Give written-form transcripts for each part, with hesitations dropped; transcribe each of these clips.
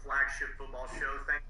flagship football show. Thank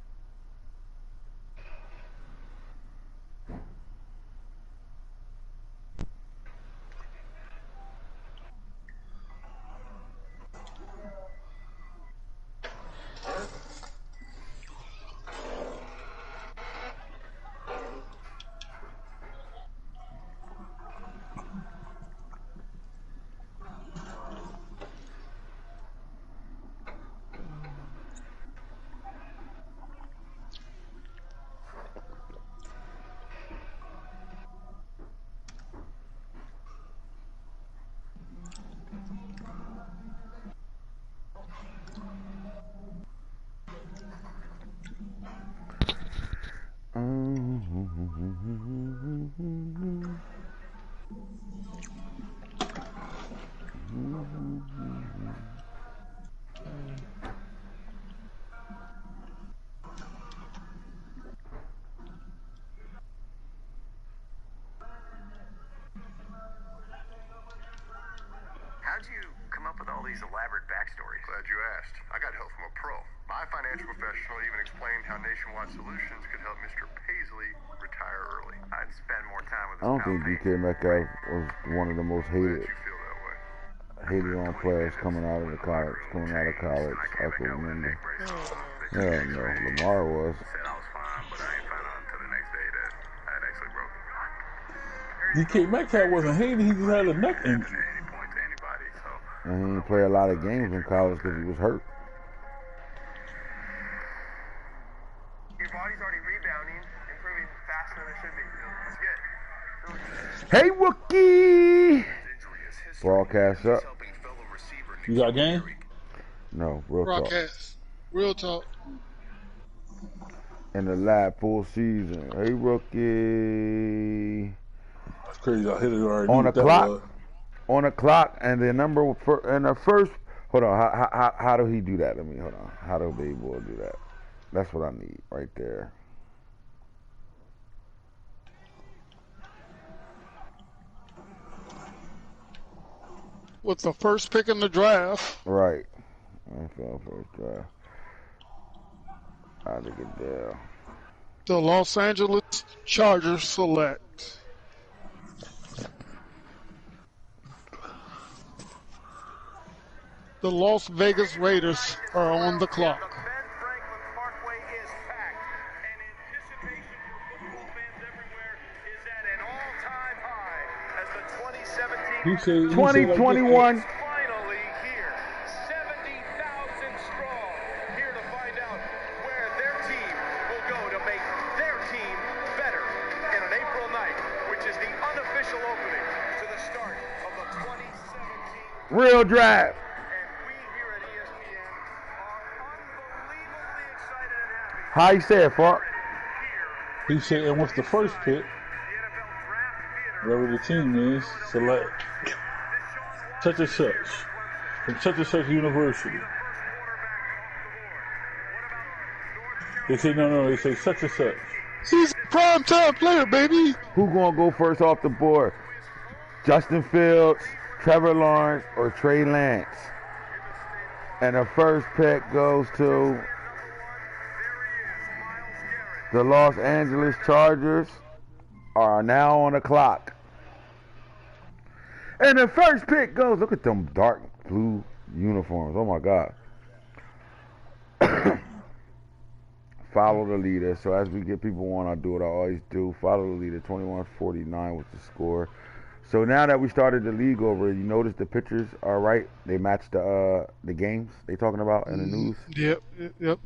How'd you come up with all these elaborate backstories? Glad you asked. I got help from a pro. My financial professional even explained how Nationwide Solutions could help Mr. Paisley retire early. I'd spend more time with I don't think DK Metcalf was one of the most Glad you feel that way. hated on players coming out of college. I can remember. Yeah, no, Lamar was. Said I was fine, but I ain't found out until the next day that I had actually broken. DK Metcalf wasn't hated, he just had a neck injury. And he didn't play a lot of games in college because he was hurt. Your body's already rebounding, improving faster than it should be. It's good. Hey, rookie! Broadcast up. You got game? No, real Broadcast. Real talk. In the lab, full season. Hey, rookie. That's crazy. I hit it already. On the clock. On the clock, and the number for in the first. Hold on. How do he do that? Let me hold on. How do Baby Boy do that? That's what I need right there. With the first pick in the draft. Right. First draft. How to get there? The Los Angeles Chargers select. The Las Vegas Raiders are on the clock. Ben Franklin Parkway is packed, and anticipation for football fans everywhere is at an all-time high as the 2017 2021 finally here. 70,000 strong here to find out where their team will go to make their team better in an April night, which is the unofficial opening to the start of the 2017 real draft. How you say it, Fuck? He said, and what's the first pick? Whatever the team is, select such and such from such and such university. They say no. They say such and such. He's a prime time player, baby. Who gonna go first off the board? Justin Fields, Trevor Lawrence, or Trey Lance? And the first pick goes to the Los Angeles Chargers. Are now on the clock. And the first pick goes, look at them dark blue uniforms. Oh my God. Follow the leader. So as we get people on, I do what I always do. Follow the leader. 21-49 was the score. So now that we started the league over, you notice the pictures are right. They match the games they talking about in the news. Yep.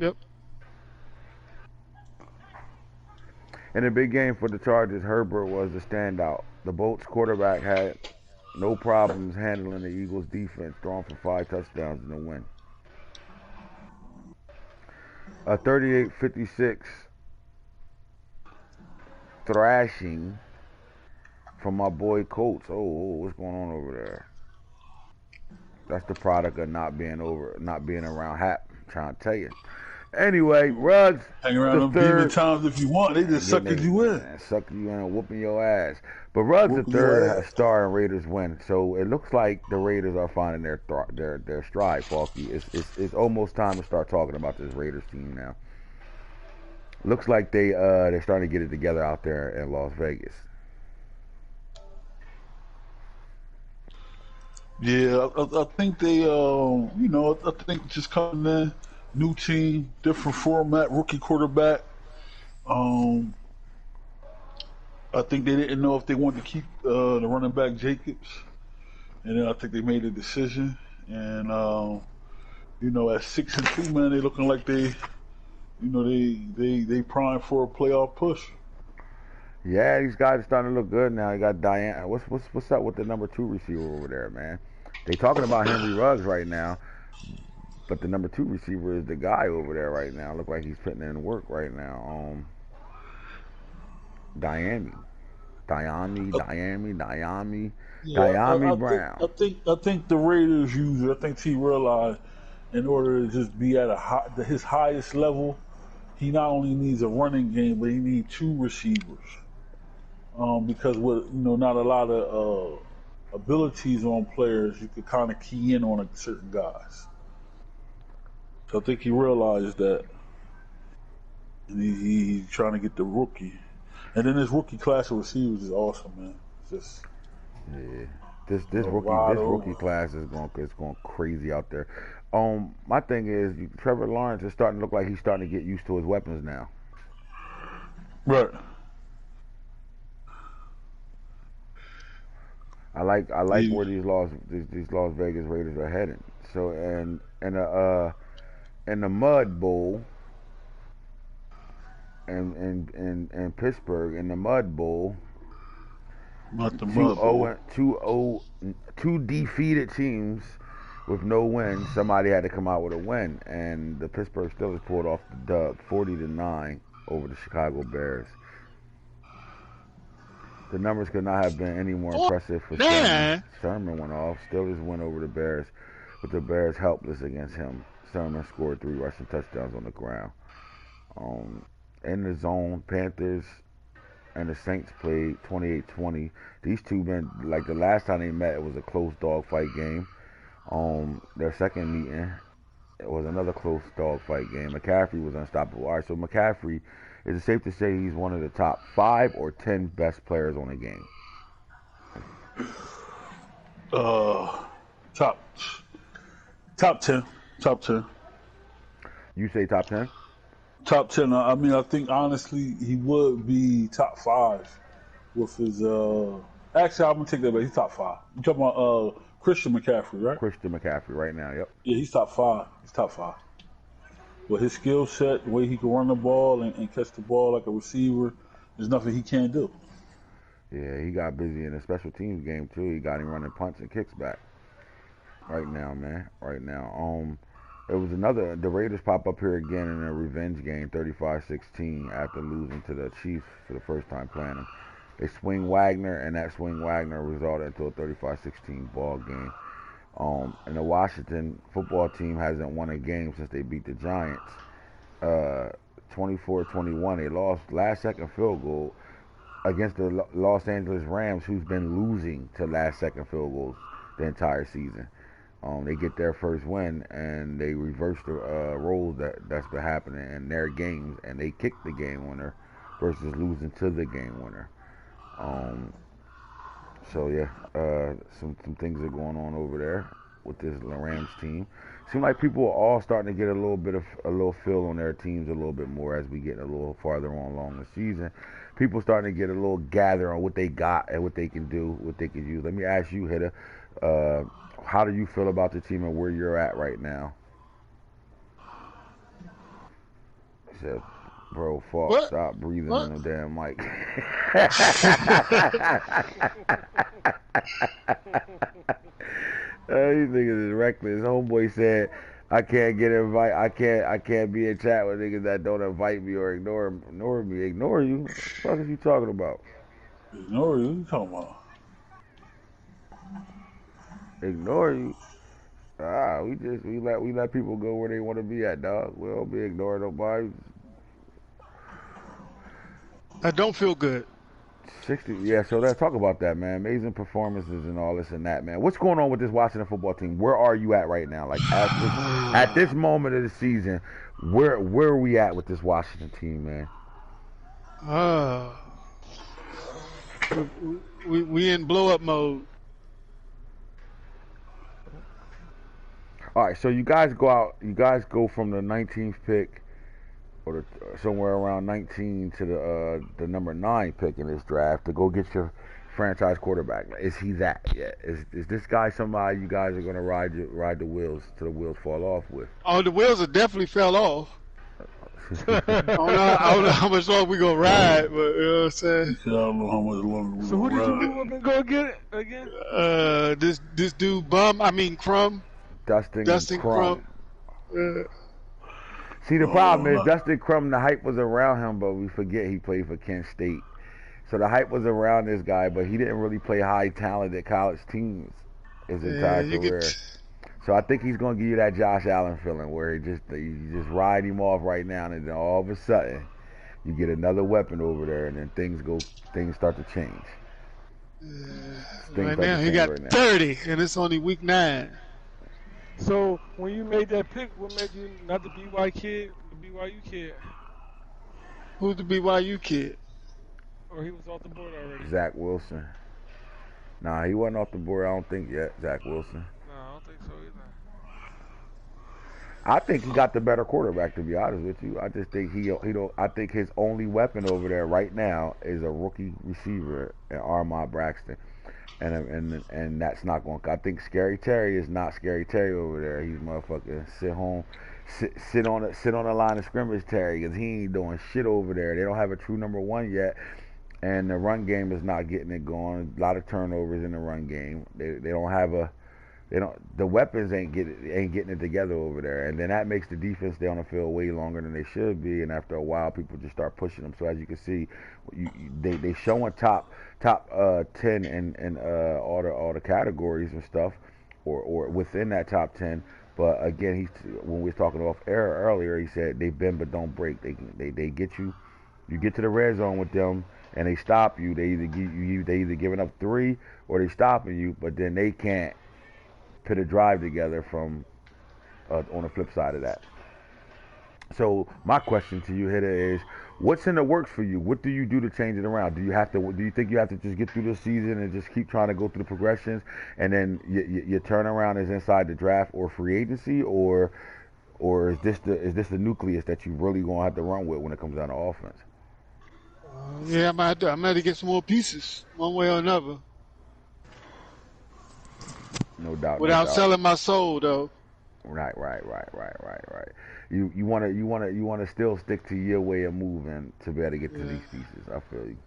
In a big game for the Chargers, Herbert was the standout. The Bolts quarterback had no problems handling the Eagles' defense, throwing for 5 touchdowns in the win. A 38-56 thrashing from my boy Colts. Oh, what's going on over there? That's the product of not being around Hap. I'm trying to tell you. Anyway, Ruggs, Hang around the them demon third. times if you want. They just sucking you in. Sucking you in and whooping your ass. But Ruggs, the Whooping your third, ass. star in Raiders win. So it looks like the Raiders are finding their stride, Falky. It's almost time to start talking about this Raiders team now. Looks like they're starting to get it together out there in Las Vegas. Yeah, I think they, I think just coming in, new team, different format, rookie quarterback. I think they didn't know if they wanted to keep the running back Jacobs, and then I think they made a decision. And at 6-2, man, they looking like they prime for a playoff push. Yeah, these guys are starting to look good now. You got Diane. What's up with the number 2 receiver over there, man? They talking about Henry Ruggs right now, but the number 2 receiver is the guy over there right now. Look like he's putting in work right now. Diami Brown. I think the Raiders use it. I think he realized in order to just be at his highest level, he not only needs a running game, but he needs 2 receivers. Because with not a lot of abilities on players, you could kind of key in on certain guys. So I think he realized that, and he's trying to get the rookie. And then this rookie class of receivers is awesome, man. It's just this rookie class is going crazy out there. My thing is Trevor Lawrence is starting to look like he's starting to get used to his weapons now. Right. I like where these Las Vegas Raiders are heading. So in the Mud Bowl and Pittsburgh in the Mud Bowl. Not the Mud Bowl. 2 defeated teams with no win. Somebody had to come out with a win, and the Pittsburgh Steelers pulled off the dub, 40-9 over the Chicago Bears. The numbers could not have been any more impressive for Sermon. Sermon went off. Steelers went over the Bears, with the Bears helpless against him. Sermon scored 3 rushing touchdowns on the ground. In the zone, Panthers and the Saints played 28-20. These two been like the last time they met, it was a close dogfight game. Their second meeting, it was another close dogfight game. McCaffrey was unstoppable. All right, so McCaffrey, is it safe to say he's one of the top 5 or 10 best players on the game? Top 10. Top 10. You say top 10? Top 10. I mean, I think honestly he would be top 5 with his. Actually, I'm gonna take that back. He's top 5. You talking about Christian McCaffrey, right? Christian McCaffrey, right now. Yep. Yeah, he's top 5. He's top 5. With his skill set, the way he can run the ball and catch the ball like a receiver, there's nothing he can't do. Yeah, he got busy in the special teams game too. He got him running punts and kicks back. Right now, man. Right now. It was the Raiders pop up here again in a revenge game, 35-16, after losing to the Chiefs for the first time playing them. They swing Wagner, and that swing Wagner resulted into a 35-16 ball game. And the Washington football team hasn't won a game since they beat the Giants. 24-21, they lost last-second field goal against the Los Angeles Rams, who's been losing to last-second field goals the entire season. They get their first win, and they reverse the roles that's been happening in their games, and they kick the game winner versus losing to the game winner. So yeah, some things are going on over there with this Rams team. Seems like people are all starting to get a little feel on their teams a little bit more as we get a little farther on along the season. People starting to get a little gather on what they got and what they can do, what they can use. Let me ask you, Hitter, how do you feel about the team and where you're at right now? He said, bro, Falk, stop breathing on the damn mic. These niggas is reckless. Homeboy said, I can't I can't be in chat with niggas that don't invite me or ignore me. Ignore you? What the fuck is you talking about? Ignore you? What you talking about? Ignore you? We let people go where they want to be at, dog. We don't be ignoring nobody. I don't feel good. 60, yeah. So let's talk about that, man. Amazing performances and all this and that, man. What's going on with this Washington football team? Where are you at right now? Like at this moment of the season, where are we at with this Washington team, man? We in blow up mode. All right, so you guys go out. You guys go from the 19th pick, or somewhere around 19 to the number 9 pick in this draft to go get your franchise quarterback. Is he that yet? Is this guy somebody you guys are gonna ride the wheels till the wheels fall off with? Oh, the wheels have definitely fell off. I don't know how much longer we gonna ride, but you know what I'm saying. I don't know how much longer we So who gonna did you ride. move up and go get it again? This dude Crumb. Dustin Crum. Uh, See, the problem is Dustin Crum, the hype was around him, but we forget he played for Kent State. So the hype was around this guy, but he didn't really play high talented college teams his entire career. So I think he's going to give you that Josh Allen feeling where you just ride him off right now, and then all of a sudden you get another weapon over there, and then things start to change. Right now he got 30, and it's only week 9. So when you made that pick, what made you not the BYU kid, the BYU kid? Who's the BYU kid? Or he was off the board already? Zach Wilson. Nah, he wasn't off the board, I don't think yet, Zach Wilson. No, I don't think so either. I think he got the better quarterback, to be honest with you. I just think I think his only weapon over there right now is a rookie receiver, Armand Braxton. And that's not going. I think Scary Terry is not Scary Terry over there. He's motherfucking sit on the line of scrimmage Terry, because he ain't doing shit over there. They don't have a true number 1 yet, and the run game is not getting it going. A lot of turnovers in the run game. The weapons ain't getting it together over there, and then that makes the defense stay on the field way longer than they should be. And after a while, people just start pushing them. So as you can see, they showing top 10 in all the categories and stuff, or within that top 10. But again, when we was talking off air earlier, he said they bend but don't break. They get you. You get to the red zone with them, and they stop you. They either giving up 3 or they stopping you, but then they can't put a drive together from on the flip side of that. So my question to you, Hitter, is what's in the works for you? What do you do to change it around? Do you think you have to just get through the season and just keep trying to go through the progressions, and then your turnaround is inside the draft or free agency, or is this the nucleus that you really gonna have to run with when it comes down to offense? Yeah, I'm gonna have to get some more pieces, one way or another. No doubt. Without selling my soul, though. Right. You wanna still stick to your way of moving to be able to get to these pieces. I feel you.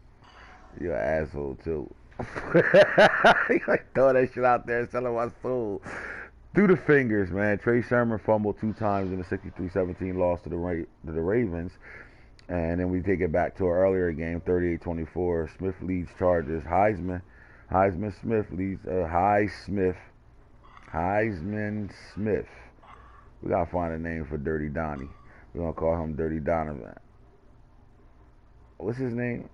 You're an asshole too. You like throw that shit out there, selling my soul. Through the fingers, man. Trey Sermon fumbled 2 times in the 63-17 loss to the Ravens. And then we take it back to an earlier game, 38-24. Smith leads Chargers. Heisman Smith leads Heisman Smith. We gotta find a name for Dirty Donnie. We're gonna call him Dirty Donovan. What's his name?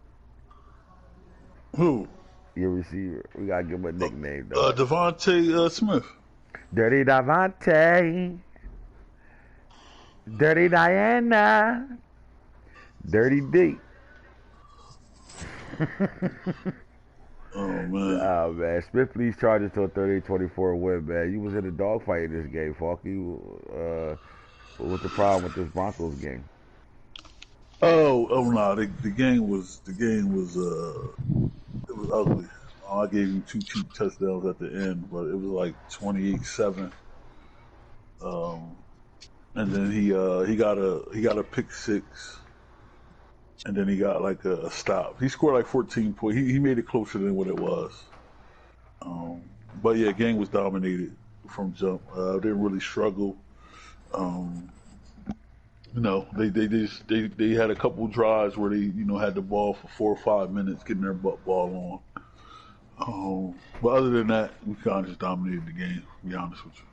Who? Your receiver. We gotta give him a nickname though. Devontae Smith. Dirty Davante. Dirty Diana. Dirty D. Oh man. Oh man. Smith leads Chargers to a 38-24 win, man. You was in a dogfight in this game, Falky. What's the problem with this Broncos game? Oh no, the game was it was ugly. I gave him 2 cheap touchdowns at the end, but it was like 28-7. And then he got a pick 6. And then he got like a stop. He scored like 14 points. He made it closer than what it was. But yeah, game was dominated from jump. Didn't really struggle. They had a couple drives where they had the ball for 4 or 5 minutes, getting their ball on. But other than that, we kind of just dominated the game. To be honest with you.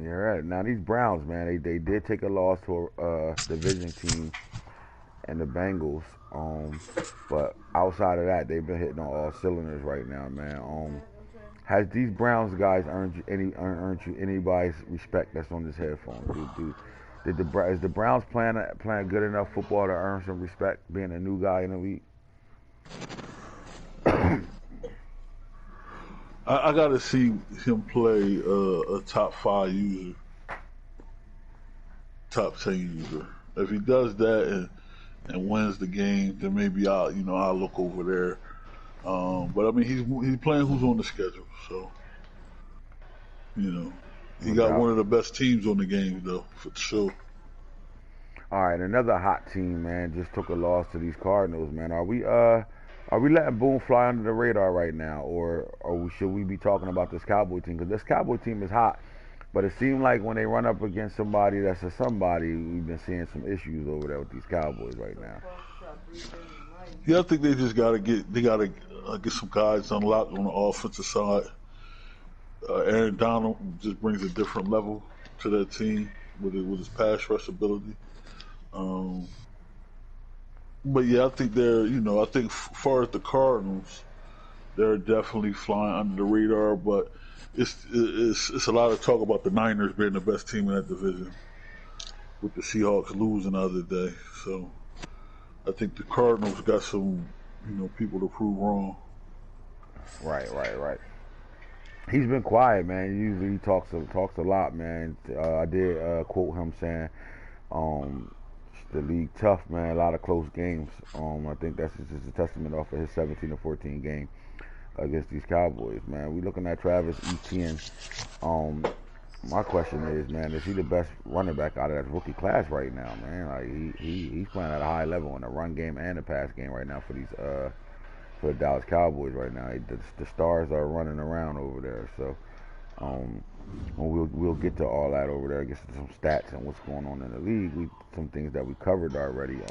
You're right. Now these Browns, man, they did take a loss to a division team and the Bengals. But outside of that, they've been hitting on all cylinders right now, man. Has these Browns guys earned you anybody's respect that's on this headphone? Is the Browns playing good enough football to earn some respect, being a new guy in the league? I got to see him play a top 5 user, top 10 user. If he does that and wins the game, then maybe I'll look over there. But I mean, he's playing who's on the schedule, so he got one of the best teams on the game though, for sure. All right, another hot team, man, just took a loss to these Cardinals, man. Are we letting Boone fly under the radar right now, or should we be talking about this Cowboy team? Because this Cowboy team is hot, but it seemed like when they run up against somebody that's a somebody, we've been seeing some issues over there with these Cowboys right now. Yeah, I think they just gotta get some guys unlocked on the offensive side. Aaron Donald just brings a different level to that team with his pass rush ability. But yeah, I think I think as far as the Cardinals, they're definitely flying under the radar. But it's a lot of talk about the Niners being the best team in that division, with the Seahawks losing the other day. So I think the Cardinals got some people to prove wrong. Right. He's been quiet, man. Usually he talks a lot, man. I did quote him saying, "The league tough, man. A lot of close games." I think that's just a testament off of his 17-14 game against these Cowboys, man. We looking at Travis Etienne. My question is, man, is he the best running back out of that rookie class right now, man? Like he's playing at a high level in the run game and the pass game right now for the Dallas Cowboys right now. The stars are running around over there, so we'll get to all that over there. Get to some stats and what's going on in the league. Some things that we covered already.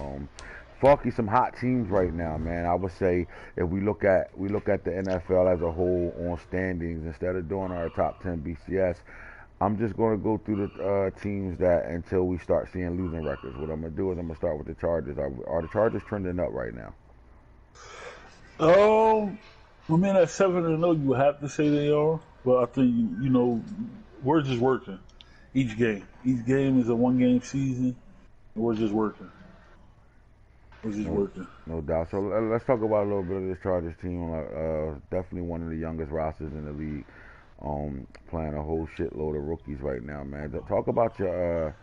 Falky, some hot teams right now, man. I would say if we look at the NFL as a whole on standings instead of doing our top 10 BCS. I'm just going to go through the teams that until we start seeing losing records. What I'm going to do is I'm going to start with the Chargers. Are the Chargers trending up right now? I mean, at 7-0, you have to say they are. But I think, we're just working each game. Each game is a one-game season, and we're just working. No doubt. So let's talk about a little bit of this Chargers team. Definitely one of the youngest rosters in the league. Playing a whole shitload of rookies right now, man. Let's talk about your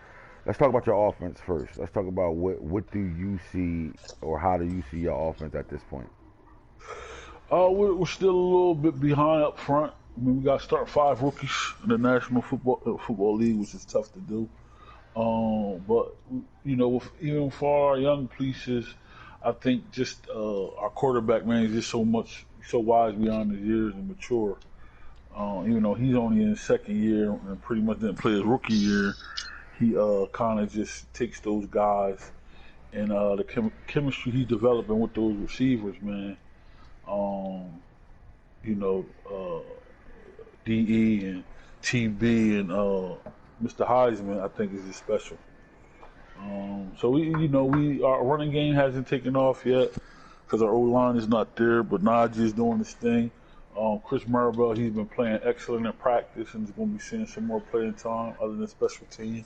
offense first. Let's talk about what do you see, or how do you see your offense at this point? We're still a little bit behind up front. I mean, we got to start 5 rookies in the National Football League, which is tough to do. But even for our young pieces, I think just our quarterback, man, is just so wise beyond his years and mature. Even though he's only in his second year and pretty much didn't play his rookie year, he kind of just takes those guys and the chemistry he's developing with those receivers, man. DE and TB and Mr. Heisman, I think is just special. So our running game hasn't taken off yet because our O-line is not there, but Najee is doing his thing. Chris Marabell, he's been playing excellent in practice and is going to be seeing some more playing time other than special teams.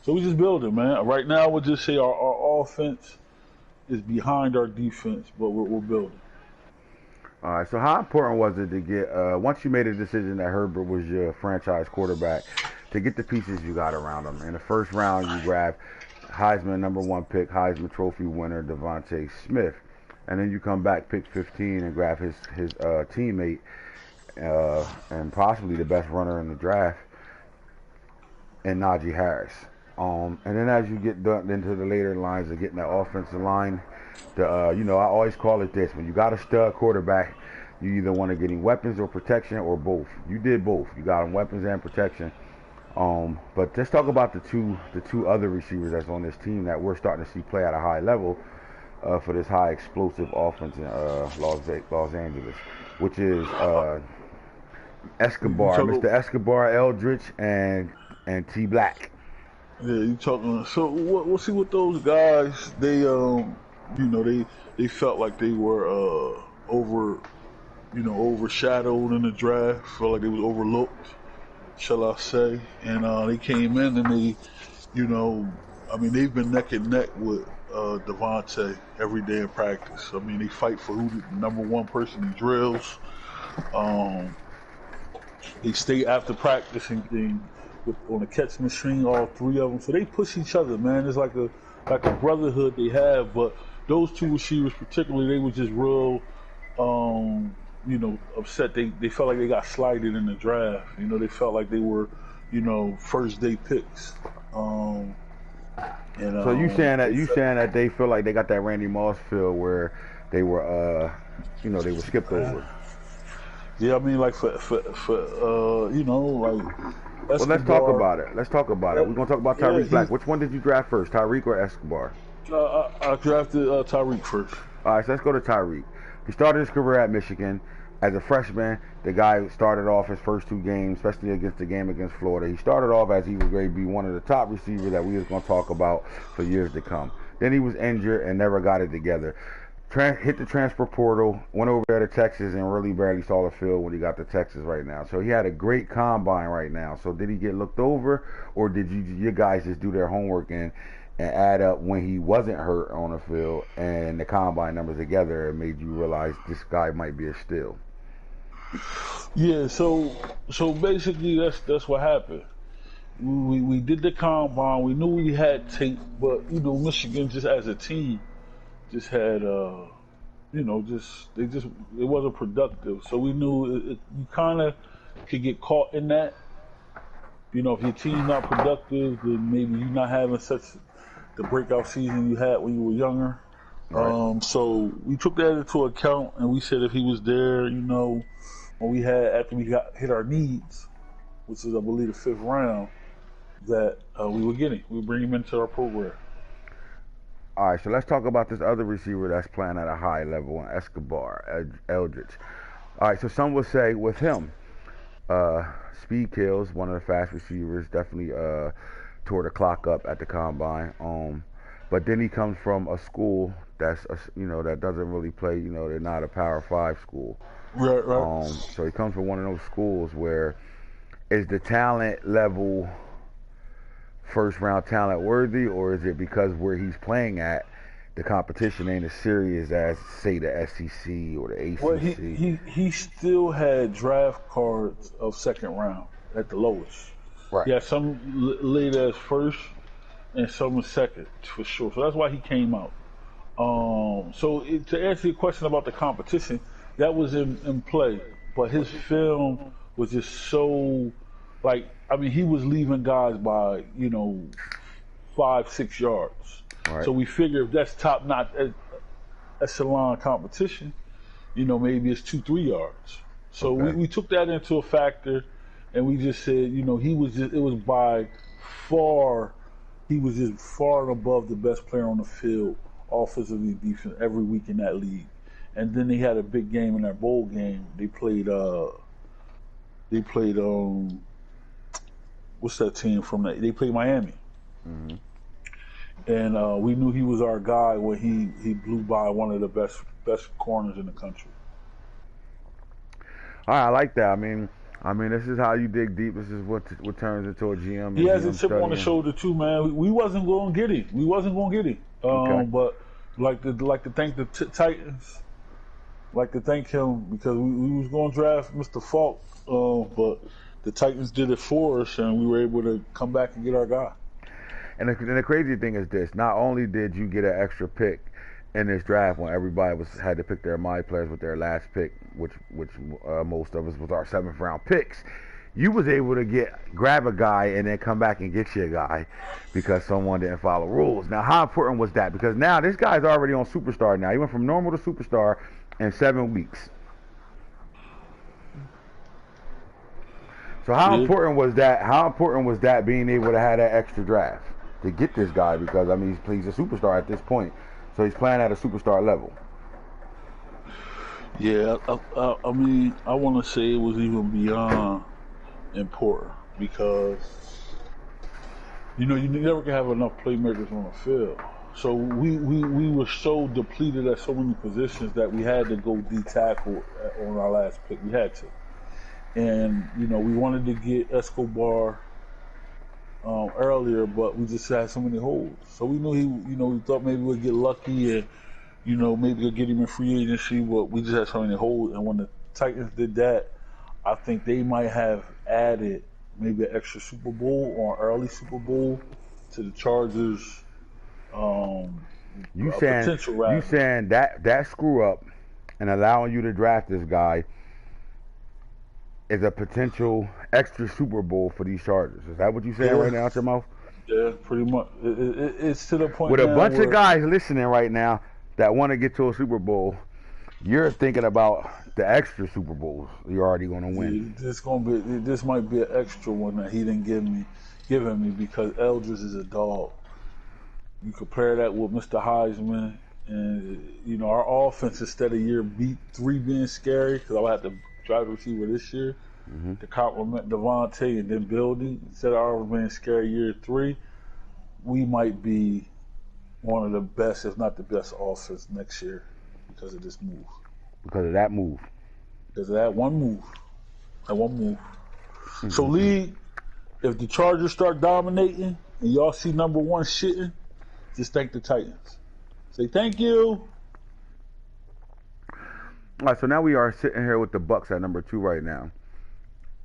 So we just building, man. Right now, I would just say our offense is behind our defense, but we're building. All right, so how important was it to get, once you made a decision that Herbert was your franchise quarterback, to get the pieces you got around him? In the first round, you grabbed Heisman #1 pick, Heisman Trophy winner Devontae Smith. And then you come back, pick 15, and grab his teammate and possibly the best runner in the draft, and Najee Harris. And then as you get into the later lines of getting that offensive line, I always call it this: when you got a stud quarterback, you either want to get him weapons or protection or both. You did both. You got him weapons and protection. But let's talk about the two other receivers that's on this team that we're starting to see play at a high level. For this high explosive offense in Los Angeles, which is You Escobar, talking? Mr. Escobar, Eldridge, and T Black. Yeah, you talking? So we'll see what those guys. They they felt like they were overshadowed in the draft. Felt like they was overlooked, shall I say? And they came in and they, they've been neck and neck with Devontae every day in practice. I mean, they fight for who the number one person in drills. Um, they stay after practice and on the catch machine, all three of them. So they push each other, man. It's like a brotherhood they have. But those two receivers, particularly, they were just real, upset. They felt like they got slighted in the draft. They felt like they were, first day picks. So you saying that they feel like they got that Randy Moss feel where they were they were skipped over. Yeah, I mean, like for like. Well, let's talk about it. We're gonna talk about Tyreek Black. Which one did you draft first, Tyreek or Escobar? I drafted Tyreek first. All right, so let's go to Tyreek. He started his career at Michigan as a freshman. The guy started off his first two games, especially against the game against Florida. He started off as he was going to be one of the top receivers that we was going to talk about for years to come. Then he was injured and never got it together. Hit the transfer portal, went over there to Texas, and really barely saw the field when he got to Texas right now. So he had a great combine right now. So did he get looked over, or did your guys just do their homework and add up when he wasn't hurt on the field and the combine numbers together and made you realize this guy might be a steal? Yeah, so basically that's what happened. We did the combine. We knew we had tape, but Michigan just as a team just had it wasn't productive. So we knew you kind of could get caught in that. If your team's not productive, then maybe you're not having such the breakout season you had when you were younger. Right. So we took that into account, and we said if he was there, when we had after we hit our needs, which is I believe the 5th round, that we bring him into our program. All right, so let's talk about this other receiver that's playing at a high level, Escobar, Eldridge. All right, so some would say with him, speed kills, one of the fast receivers, definitely tore the clock up at the combine. But then he comes from a school that doesn't really play. They're not a Power 5 school. Right. So he comes from one of those schools where is the talent level first round talent worthy, or is it because where he's playing at the competition ain't as serious as say the SEC or the ACC? Well, he still had draft cards of 2nd round at the lowest. Right. Yeah, some laid as first and some was 2nd for sure. So that's why he came out. To answer your question about the competition, that was in play, but his film was just so he was leaving guys by 5-6 yards. Right. So we figure if that's top notch echelon competition, maybe it's 2-3 yards. So we took that into a factor, and we just said, he was just far and above the best player on the field, offensively, defense, every week in that league. And then they had a big game in that bowl game. They played what's that team from that? They played Miami. Mm-hmm. And we knew he was our guy when he blew by one of the best corners in the country. All right, I like that. I mean, this is how you dig deep. This is what turns into a GM. He has a chip on the shoulder too, man. We wasn't going to get him. But like to thank the Titans. Like to thank him because we was going to draft Mr. Falk, but the Titans did it for us, and we were able to come back and get our guy. And the crazy thing is this: not only did you get an extra pick in this draft when everybody had to pick their my players with their last pick, which most of us was our 7th round picks, you was able to grab a guy and then come back and get your guy because someone didn't follow rules. Now, how important was that? Because now this guy's already on superstar now. He went from normal to superstar in 7 weeks. So how important was that? How important was that being able to have that extra draft to get this guy? Because he's a superstar at this point, so he's playing at a superstar level. Yeah, I mean, I want to say it was even beyond important because you never can have enough playmakers on the field. So we were so depleted at so many positions that we had to go D tackle on our last pick. We had to, and we wanted to get Escobar earlier, but we just had so many holes. So we knew we thought maybe we'd get lucky and maybe we'll get him in free agency, but we just had so many holes. And when the Titans did that, I think they might have added maybe an extra Super Bowl or an early Super Bowl to the Chargers. You Potential saying that screw up and allowing you to draft this guy is a potential extra Super Bowl for these Chargers. Is that what you saying right now out your mouth? Yeah, pretty much. It's to the point with now a bunch where, of guys listening right now that want to get to a Super Bowl. You're thinking about the extra Super Bowls you're already going to win. This might be an extra one that he didn't give me because Eldridge is a dog. You compare that with Mr. Heisman, and our offense instead of year 3 being scary because I had to drive the receiver this year to complement Devontae and then building instead of ours being scary year 3, we might be one of the best, if not the best, offense next year because of this move. Because of that move. Because of that one move. So, Lee, if the Chargers start dominating and y'all see number 1 shitting, just thank the Titans. Say thank you. All right, so now we are sitting here with the Bucks at number 2 right now.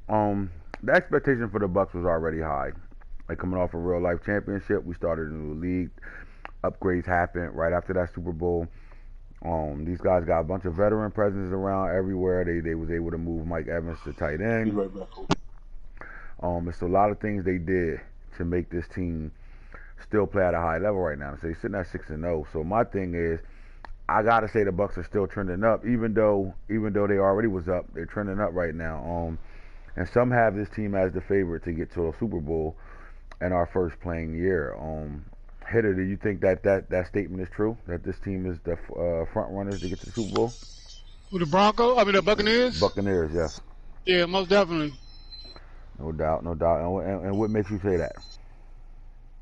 The expectation for the Bucks was already high. Like coming off a real life championship, we started a new league. Upgrades happened right after that Super Bowl. These guys got a bunch of veteran presence around everywhere. They was able to move Mike Evans to tight end. Be right back, Coach. It's a lot of things they did to make this team still play at a high level right now. So they're sitting at 6-0. So my thing is, I gotta say the Bucks are still trending up, even though they already was up. They're trending up right now. And some have this team as the favorite to get to a Super Bowl in our first playing year. Hitter, do you think that statement is true? That this team is the front runners to get to the Super Bowl? With the Buccaneers? Buccaneers, yes. Yeah, most definitely. No doubt. And what makes you say that?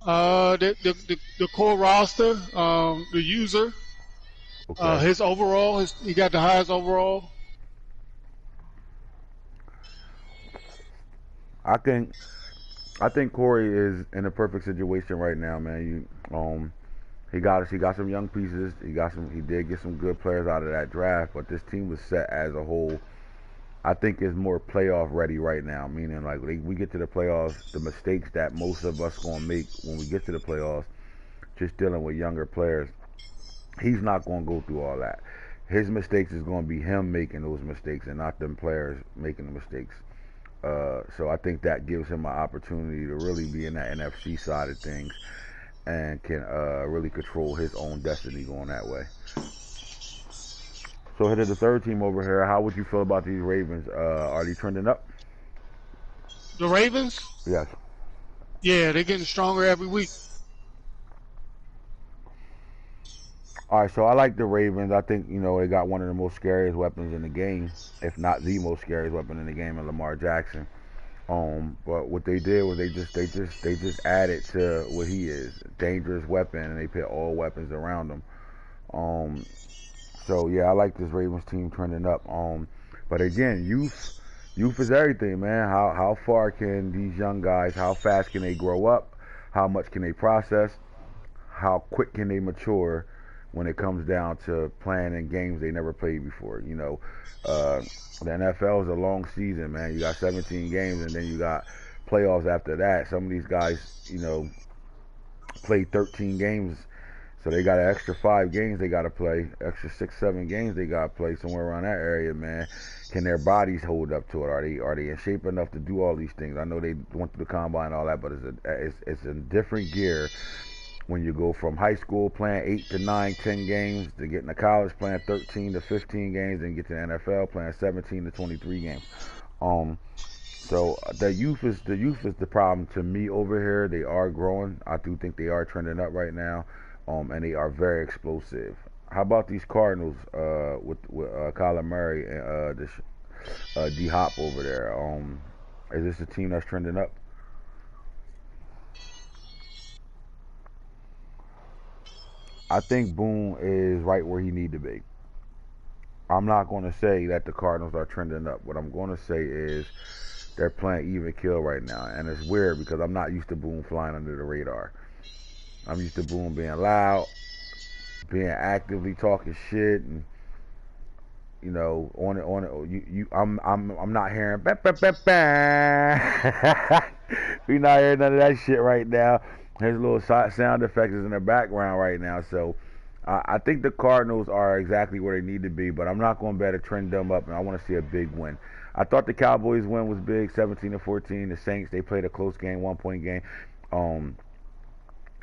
The core roster, the user, Okay. his overall, he got the highest overall. I think Corey is in a perfect situation right now, man. He got some young pieces. He did get some good players out of that draft, but this team was set as a whole. I think is more playoff ready right now, meaning like we get to the playoffs, the mistakes that most of us gonna make when we get to the playoffs, just dealing with younger players. He's not gonna go through all that. His mistakes is gonna be him making those mistakes and not them players making the mistakes. So I think that gives him an opportunity to really be in that NFC side of things and can really control his own destiny going that way. So headed the third team over here, how would you feel about these Ravens? Are they trending up? The Ravens? Yes. Yeah, they're getting stronger every week. All right, so I like the Ravens. I think, they got one of the most scariest weapons in the game, if not the most scariest weapon in the game, in Lamar Jackson. But what they did was they just added to what he is, dangerous weapon, and they put all weapons around him. So yeah, I like this Ravens team trending up. But again, youth is everything, man. How far can these young guys? How fast can they grow up? How much can they process? How quick can they mature when it comes down to playing in games they never played before? The NFL is a long season, man. You got 17 games, and then you got playoffs after that. Some of these guys, played 13 games. So they got an extra 5 games they got to play, extra 6-7 games they got to play somewhere around that area, man. Can their bodies hold up to it? Are they in shape enough to do all these things? I know they went through the combine and all that, but it's a different gear when you go from high school playing 8 to 9, 10 games to getting to college playing 13 to 15 games and get to the NFL playing 17 to 23 games. So the youth is the problem to me over here. They are growing. I do think they are trending up right now. And they are very explosive. How about these Cardinals with Kyler Murray and this D Hop over there? Is this a team that's trending up? I think Boone is right where he need to be. I'm not going to say that the Cardinals are trending up. What I'm going to say is they're playing even kill right now, and it's weird because I'm not used to Boone flying under the radar. I'm used to Boone being loud, being actively talking shit, and you know, on it. I'm not hearing. Bah, bah, bah, bah. We not hearing none of that shit right now. His little sound effects is in the background right now, so I think the Cardinals are exactly where they need to be. But I'm not going to bet to trend them up, and I want to see a big win. I thought the Cowboys win was big, 17-14. The Saints, they played a close game, 1-point game.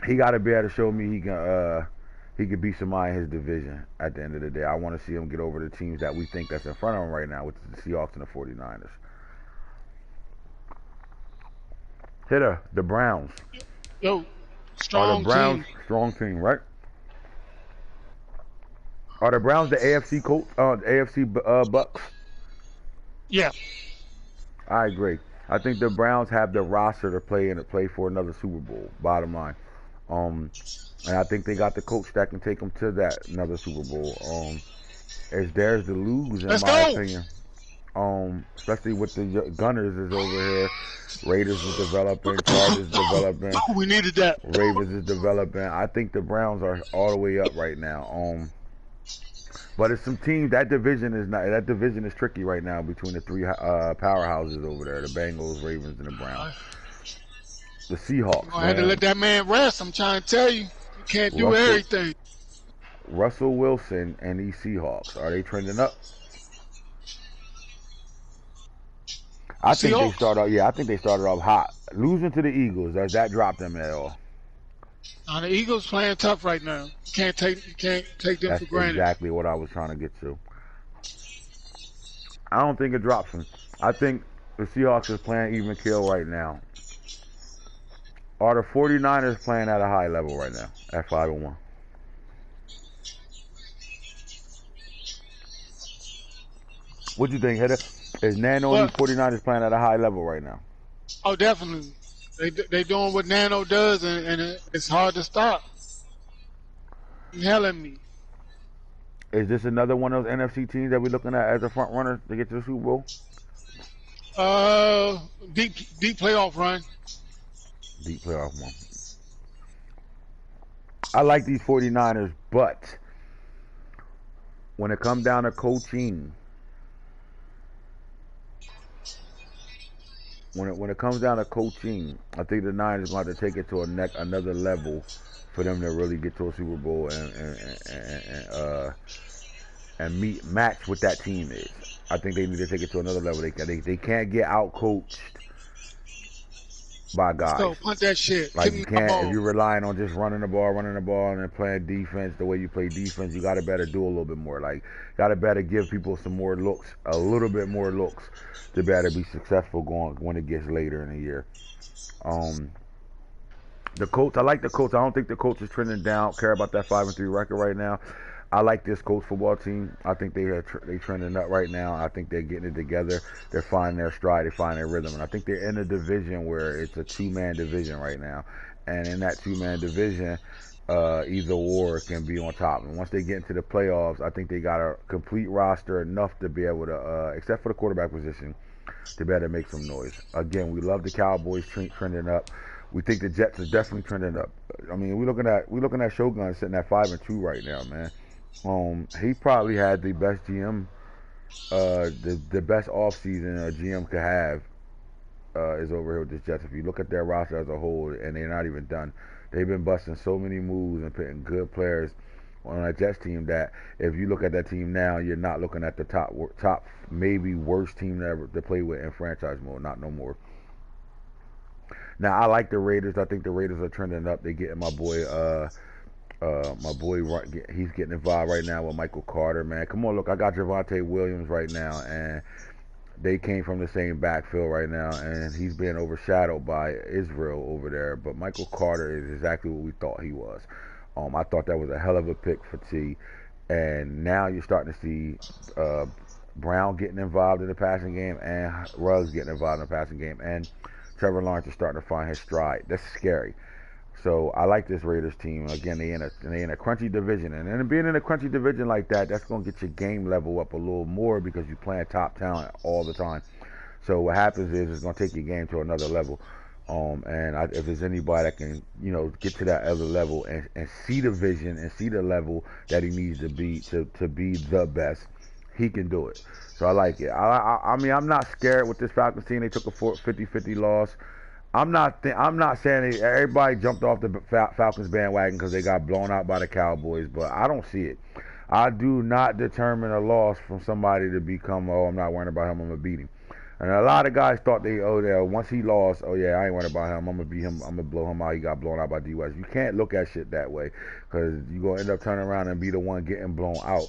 He got to be able to show me he could beat somebody in his division at the end of the day. I want to see him get over the teams that we think that's in front of him right now, which is the Seahawks and the 49ers. Hitter, the Browns. Yo, strong Browns, team. strong team, right? Are the Browns the AFC Bucks? Yeah. I agree. I think the Browns have the roster to play for another Super Bowl. Bottom line, and I think they got the coach that can take them to that another Super Bowl. It's theirs to lose, in my opinion. Especially with the Gunners is over here. Raiders is developing. Chargers is developing. We needed that. Ravens is developing. I think the Browns are all the way up right now. But it's some teams that division is tricky right now between the three powerhouses over there: the Bengals, Ravens, and the Browns. The Seahawks. I had to let that man rest. I'm trying to tell you, you can't do everything. Russell Wilson and these Seahawks, are they trending up? I think they started off hot. Losing to the Eagles, does that drop them at all? The Eagles playing tough right now. You can't take them That's for granted. Exactly what I was trying to get to. I don't think it drops them. I think the Seahawks is playing even kill right now. Are the 49ers playing at a high level right now at 5-1? What do you think, Hedda? Is Nano and the 49ers playing at a high level right now? Oh, definitely. They doing what Nano does, and it's hard to stop. You're telling me. Is this another one of those NFC teams that we're looking at as a front runner to get to the Super Bowl? Deep playoff run. Deep playoff run. I like these 49ers, but when it comes down to coaching, when it comes down to coaching, I think the Niners going to have to take it to another level for them to really get to a Super Bowl and match what that team is. I think they need to take it to another level. They can't get out coached by guys. So punt that shit. Like you can't if you're relying on just running the ball and then playing defense the way you play defense. You got to better do a little bit more. Like got to better give people some more looks, a little bit more looks to better be successful when it gets later in the year. The Colts, I like the Colts. I don't think the Colts is trending down. Care about that 5-3 record right now. I like this Colts football team. I think they trending up right now. I think they're getting it together. They're finding their stride. They find their rhythm. And I think they're in a division where it's a two-man division right now. And in that two-man division, either or can be on top. And once they get into the playoffs, I think they got a complete roster enough to be able to, except for the quarterback position, to be able to make some noise. Again, we love the Cowboys trending up. We think the Jets is definitely trending up. I mean, we're looking at Shogun sitting at 5-2 right now, man. He probably had the best GM, the best offseason a GM could have is over here with the Jets. If you look at their roster as a whole, and they're not even done, they've been busting so many moves and putting good players on that Jets team that if you look at that team now, you're not looking at the top maybe worst team ever to play with in franchise mode. Not no more. Now I like the Raiders. I think the Raiders are trending up. They getting my boy. He's getting involved right now with Michael Carter, man. Come on, look, I got Javonte Williams right now, and they came from the same backfield right now, and he's being overshadowed by Israel over there. But Michael Carter is exactly what we thought he was. I thought that was a hell of a pick for T. And now you're starting to see Brown getting involved in the passing game and Ruggs getting involved in the passing game. And Trevor Lawrence is starting to find his stride. That's scary. So I like this Raiders team. Again, they in a crunchy division, and then being in a crunchy division like that, that's gonna get your game level up a little more because you're playing top talent all the time. So what happens is it's gonna take your game to another level. If there's anybody that can, get to that other level and see the vision and see the level that he needs to be to be the best, he can do it. So I like it. I mean, I'm not scared with this Falcons team. They took a 50-50 loss. I'm not saying everybody jumped off the Falcons bandwagon because they got blown out by the Cowboys, but I don't see it. I do not determine a loss from somebody to become, I'm not worrying about him, I'm going to beat him. And a lot of guys thought once he lost, I ain't worried about him, I'm going to beat him, I'm going to blow him out, he got blown out by D. West. You can't look at shit that way because you're going to end up turning around and be the one getting blown out.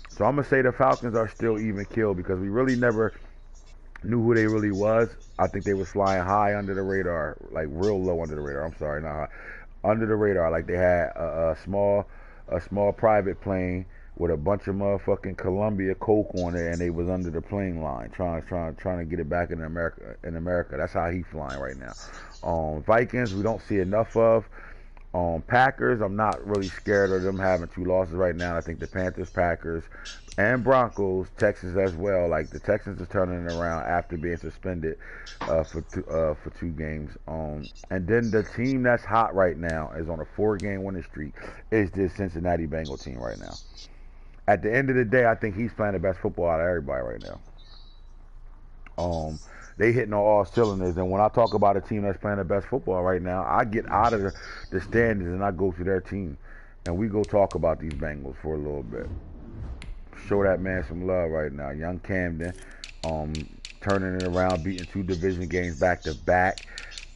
So I'm going to say the Falcons are still even killed because we really never knew who they really was. I think they was flying high under the radar, like real low under the radar. I'm sorry, not high. Under the radar, like they had a small private plane with a bunch of motherfucking Columbia Coke on it, and they was under the plane line trying to get it back in America. That's how he flying right now. Vikings, we don't see enough of. Packers, I'm not really scared of them having 2 losses right now. I think the Panthers, Packers, and Broncos, Texans as well. Like the Texans is turning it around after being suspended for 2 games. And then the team that's hot right now is on a 4-game winning streak. Is this Cincinnati Bengal team right now? At the end of the day, I think he's playing the best football out of everybody right now. They hitting on all cylinders, and when I talk about a team that's playing the best football right now, I get out of the standings and I go to their team, and we go talk about these Bengals for a little bit. Show that man some love right now. Young Camden, turning it around, beating 2 division games back to back,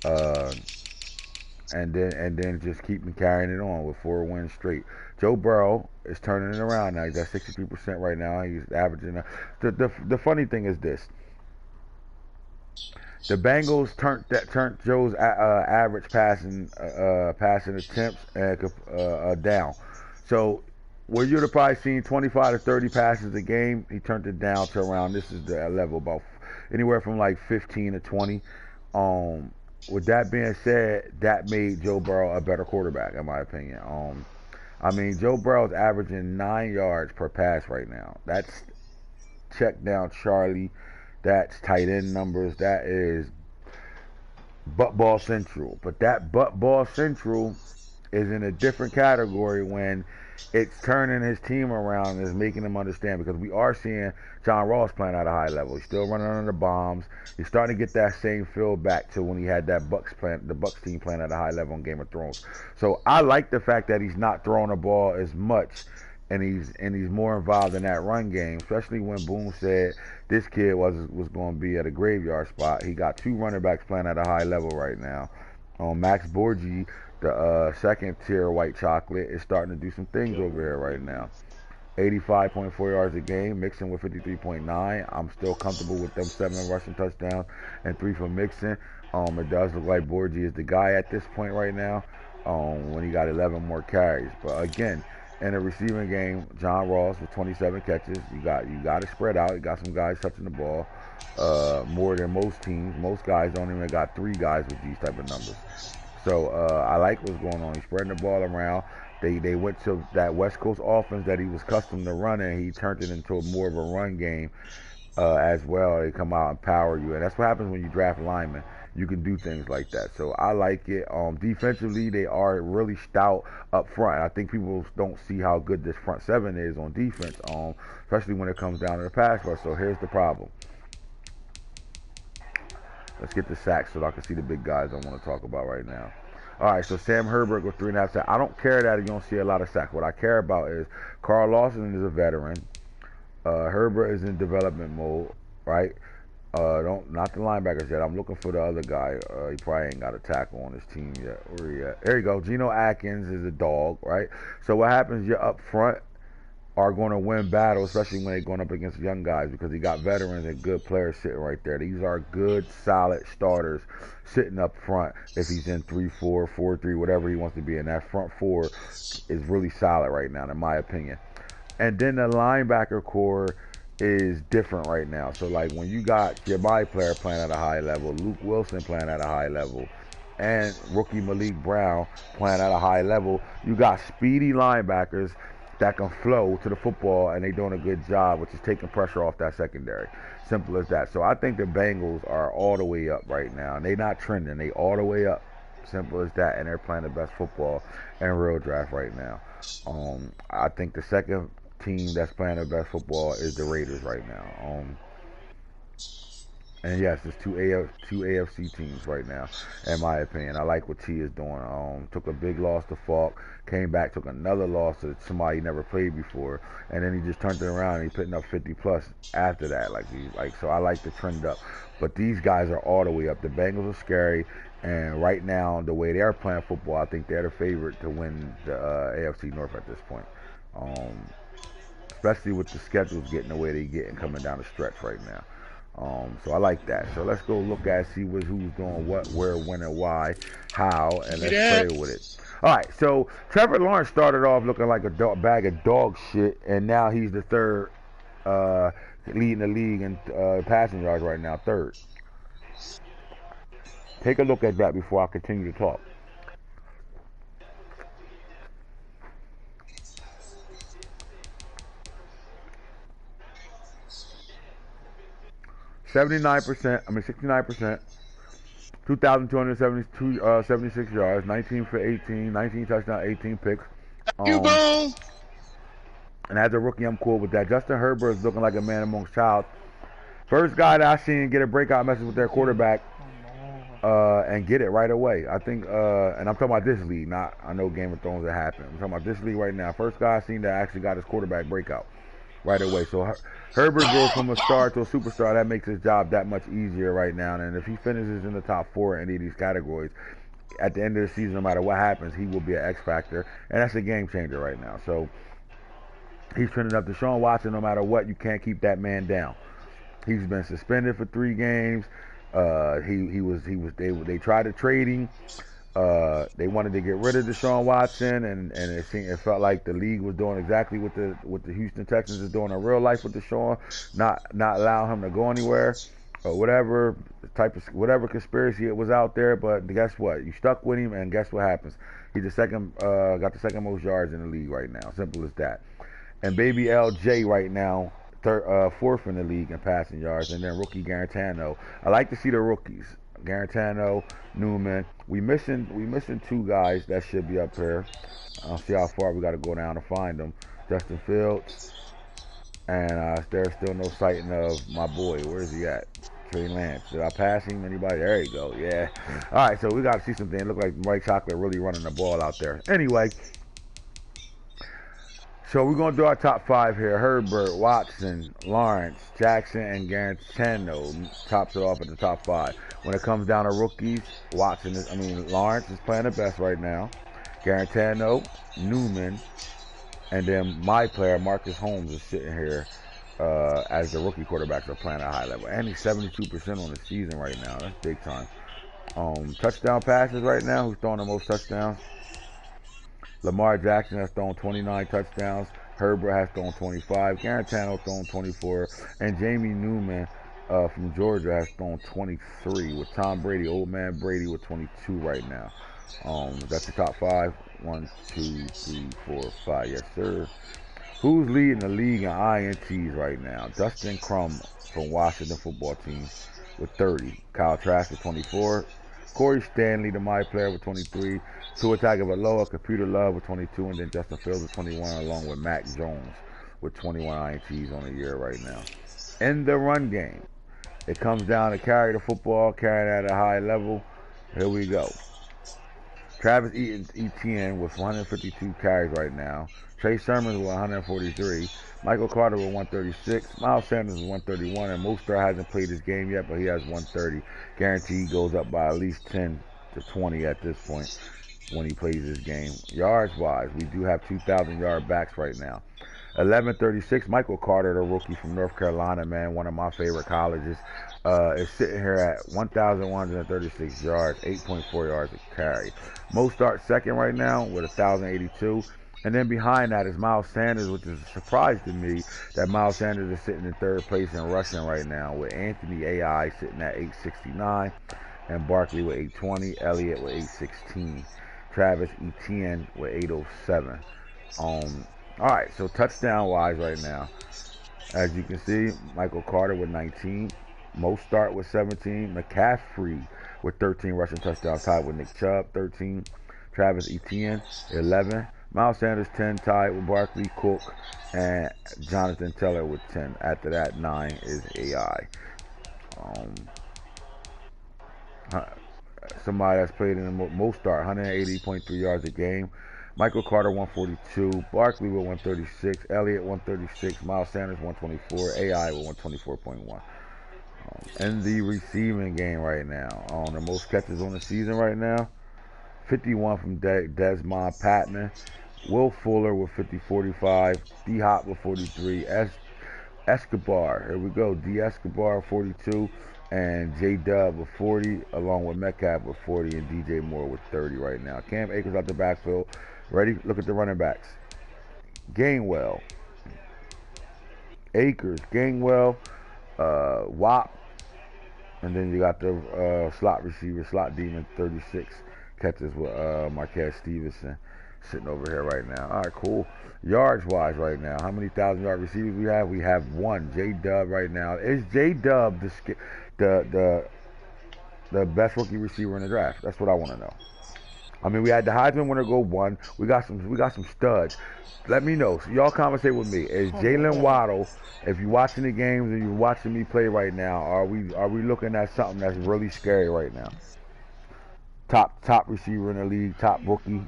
and then just keeping carrying it on with 4 wins straight. Joe Burrow is turning it around now. He's at 63% right now. He's averaging. The funny thing is this. The Bengals turned Joe's average passing attempts down. So where you'd have probably seen 25 to 30 passes a game, he turned it down to around, this is the level, about anywhere from like 15 to 20. With that being said, that made Joe Burrow a better quarterback, in my opinion. I mean, Joe Burrow's averaging 9 yards per pass right now. That's check down Charlie. That's tight end numbers. That is butt ball central. But that butt ball central is in a different category when it's turning his team around and is making him understand, because we are seeing John Ross playing at a high level. He's still running under the bombs. He's starting to get that same feel back to when he had that the Bucks team playing at a high level on Game of Thrones. So I like the fact that he's not throwing the ball as much, and he's more involved in that run game, especially when Boone said this kid was going to be at a graveyard spot. He got 2 running backs playing at a high level right now. Max Borgi, the second tier white chocolate, is starting to do some things over here right now. 85.4 yards a game, Mixon with 53.9. I'm still comfortable with them 7 rushing touchdowns and 3 for Mixon. It does look like Borgi is the guy at this point right now, when he got 11 more carries. But again, in a receiving game, John Ross with 27 catches. You got to spread out. You got some guys touching the ball more than most teams. Most guys don't even got 3 guys with these type of numbers. So I like what's going on. He's spreading the ball around. They went to that West Coast offense that he was accustomed to running. He turned it into more of a run game as well. They come out and power you, and that's what happens when you draft linemen. You can do things like that. So I like it. Defensively, they are really stout up front. I think people don't see how good this front 7 is on defense, especially when it comes down to the pass rush. So here's the problem. Let's get the sacks so I can see the big guys I want to talk about right now. All right, so Sam Herbert with 3.5 sacks. I don't care that you don't see a lot of sacks. What I care about is Carl Lawson is a veteran. Herbert is in development mode, right? Not the linebackers yet. I'm looking for the other guy. He probably ain't got a tackle on his team yet. Where he at? There you go. Geno Atkins is a dog, right? So what happens? You're up front are going to win battles, especially when they're going up against young guys, because he got veterans and good players sitting right there. These are good, solid starters sitting up front. If he's in 3-4, 4-3, whatever he wants to be in, that front 4 is really solid right now, in my opinion. And then the linebacker core is different right now. So like when you got your body player playing at a high level, Luke Wilson playing at a high level, and rookie Malik Brown playing at a high level, you got speedy linebackers that can flow to the football, and they're doing a good job, which is taking pressure off that secondary. Simple as that. So I think the Bengals are all the way up right now, and they're not trending. They all the way up. Simple as that, and they're playing the best football in real draft right now. I think the second team that's playing the best football is the Raiders right now. And yes, there's two AFC teams right now, in my opinion. I like what T is doing. Took a big loss to Falk, came back, took another loss to somebody he never played before, and then he just turned it around and he's putting up 50 plus after that. So I like the trend up. But these guys are all the way up. The Bengals are scary, and right now, the way they're playing football, I think they're the favorite to win the AFC North at this point. Especially with the schedules getting the way they get and coming down the stretch right now. So I like that. So let's go look at see who's doing what, where, when, and why, how, and let's play with it. All right. So Trevor Lawrence started off looking like a bag of dog shit, and now he's the third leading the league in passing yards right now, third. Take a look at that before I continue to talk. .69%, 2,276 yards, 19 for 18, 19 touchdowns, 18 picks. And as a rookie, I'm cool with that. Justin Herbert is looking like a man amongst child. First guy that I seen get a breakout message with their quarterback and get it right away. I think, and I'm talking about this league, not I know Game of Thrones that happened. I'm talking about this league right now. First guy I seen that actually got his quarterback breakout right away. So Herbert goes from a star to a superstar. That makes his job that much easier right now. And if he finishes in the top 4 in any of these categories, at the end of the season, no matter what happens, he will be an X factor. And that's a game changer right now. So he's trending up. Deshaun Watson, no matter what, you can't keep that man down. He's been suspended for 3 games. They tried to trade him. They wanted to get rid of Deshaun Watson, and it felt like the league was doing exactly what the Houston Texans is doing in real life with Deshaun, not allowing him to go anywhere or whatever conspiracy it was out there. But guess what? You stuck with him, and guess what happens? He's got the second most yards in the league right now. Simple as that. And baby LJ right now, fourth in the league in passing yards, and then rookie Garantano. I like to see the rookies. Garantano, Newman. We missing 2 guys that should be up here. I'll see how far we got to go down to find them. Justin Fields, and there's still no sighting of my boy. Where is he at? Trey Lance. Did I pass him? Anybody? There you go. Yeah. All right. So we got to see something. It look like Mike Chocolate really running the ball out there. Anyway. So we're going to do our top 5 here. Herbert, Watson, Lawrence, Jackson, and Garantano tops it off at the top 5. When it comes down to rookies, Lawrence is playing the best right now. Garantano, Newman, and then my player, Marcus Holmes, is sitting here as the rookie quarterbacks are playing at a high level. And he's 72% on the season right now. That's big time. Touchdown passes right now. Who's throwing the most touchdowns? Lamar Jackson has thrown 29 touchdowns. Herbert has thrown 25. Garantano thrown 24. And Jamie Newman from Georgia has thrown 23, with Tom Brady, old man Brady, with 22 right now. That's the top 5. 1, 2, 3, 4, 5. Yes, sir. Who's leading the league in INTs right now? Dustin Crum from Washington football team with 30. Kyle Trask with 24. Corey Stanley, the my player, with 23. Tua Tagovailoa, Computer Love with 22, and then Justin Fields with 21, along with Mac Jones with 21 INTs on the year right now. In the run game, it comes down to carry the football, carry it at a high level. Here we go. Travis Etienne with 152 carries right now. Trey Sermon with 143. Michael Carter with 136. Miles Sanders with 131. And Mostert hasn't played this game yet, but he has 130. Guaranteed goes up by at least 10 to 20 at this point when he plays this game. Yards-wise, we do have 2,000-yard backs right now. 1136, Michael Carter, the rookie from North Carolina, man, one of my favorite colleges, is sitting here at 1,136 yards, 8.4 yards a carry. Mostert second right now with 1,082. And then behind that is Miles Sanders, which is a surprise to me that Miles Sanders is sitting in third place in rushing right now, with Anthony AI sitting at 869 and Barkley with 820, Elliott with 816, Travis Etienne with 807. All right, so touchdown wise right now, as you can see, Michael Carter with 19, Mostart with 17, McCaffrey with 13 rushing touchdowns, tied with Nick Chubb, 13, Travis Etienne, 11, Miles Sanders, 10, tied with Barkley, Cook, and Jonathan Taylor with 10. After that, 9 is AI. Somebody that's played in the Mostart, 180.3 yards a game. Michael Carter, 142. Barkley with 136. Elliott, 136. Miles Sanders, 124. AI with 124.1. In the receiving game right now, the most catches on the season right now, 51 from Desmond Patman. Will Fuller with 50-45. D-Hop with 43. Escobar, here we go. D. Escobar, 42. And J-Dub with 40, along with Metcalf with 40, and DJ Moore with 30 right now. Cam Akers out the backfield. Ready? Look at the running backs. Gainwell. Akers. Gainwell. Wop. And then you got the slot receiver, slot demon, 36 catches with Marquez Stevenson sitting over here right now. All right, cool. Yards-wise right now, how many 1,000-yard receivers we have? We have one, J-Dub right now. Is J-Dub the best rookie receiver in the draft? That's what I want to know. I mean, we had the Heisman winner go 1. We got some studs. Let me know. So y'all conversate with me. Is Jalen Waddle, if you're watching the games and you're watching me play right now, are we looking at something that's really scary right now? Top receiver in the league, top rookie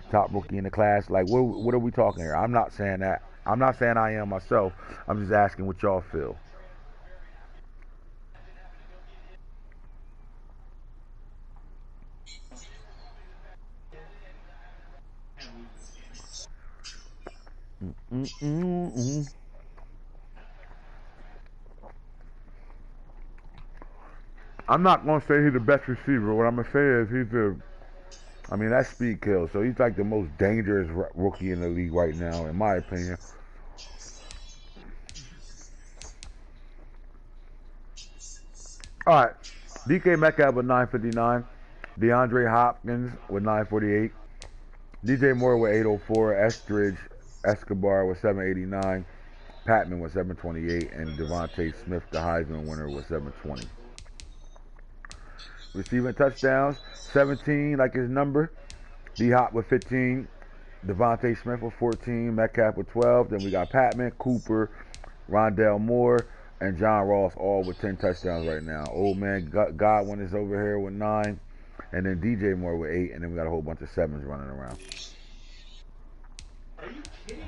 in the class. Like, what are we talking here? I'm not saying that. I'm not saying I am myself. I'm just asking what y'all feel. I'm not going to say he's the best receiver. What I'm going to say is that's speed kill. So he's like the most dangerous rookie in the league right now, in my opinion. All right. DK Metcalf with 959. DeAndre Hopkins with 948. DJ Moore with 804. Estridge Escobar with 789. Patman with 728. And Devontae Smith, the Heisman winner, with 720. Receiving touchdowns, 17 like his number. D-Hop with 15. Devontae Smith with 14. Metcalf with 12. Then we got Patman, Cooper, Rondell Moore, and John Ross all with 10 touchdowns right now. Old man Godwin is over here with 9. And then DJ Moore with 8. And then we got a whole bunch of 7s running around.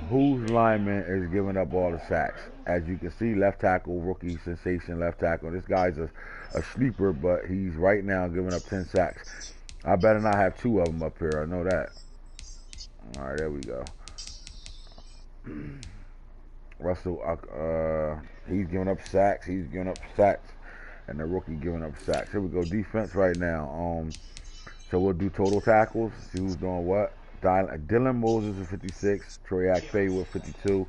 Whose lineman is giving up all the sacks? As you can see, left tackle, rookie sensation left tackle. This guy's a sleeper, but he's right now giving up 10 sacks. I better not have 2 of them up here. I know that. All right, there we go. Russell, he's giving up sacks. He's giving up sacks. And the rookie giving up sacks. Here we go. Defense right now. So we'll do total tackles. See who's doing what. Dylan Moses with 56. Troy Akpe with 52.